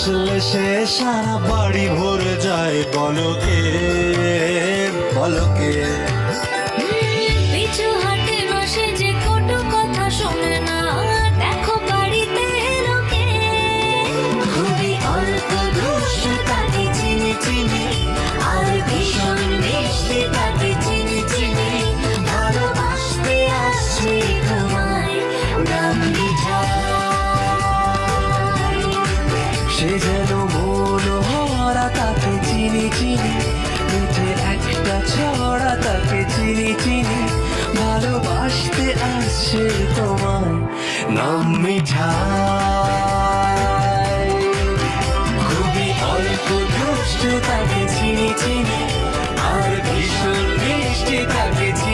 আসলে সে সারা বাড়ি ভরে যায় বলকে বলকে। পিছু হাটে বসে যে কটু কথা শোনে না, দেখো বাড়িতে লোকে। খুবই অল্প দুষ্টু তাকে চিনি চিনি, আর ভীষণ মিষ্টি তাকে চিনি চিনি। ভালোবাসতে আসছে তোমায় নাম মিঠাই। সে যেন মনোহরা তাকে চিনি চিনি, মিঠে একটা ছড়া তাকে চিনি চিনি। ভালোবাসতে আসছে তোমায় নাম মিঠাই। খুবই অল্প দুষ্ট তাকে চিনি চিনি, আর ভীষণ মিষ্টি তাকে চিনি।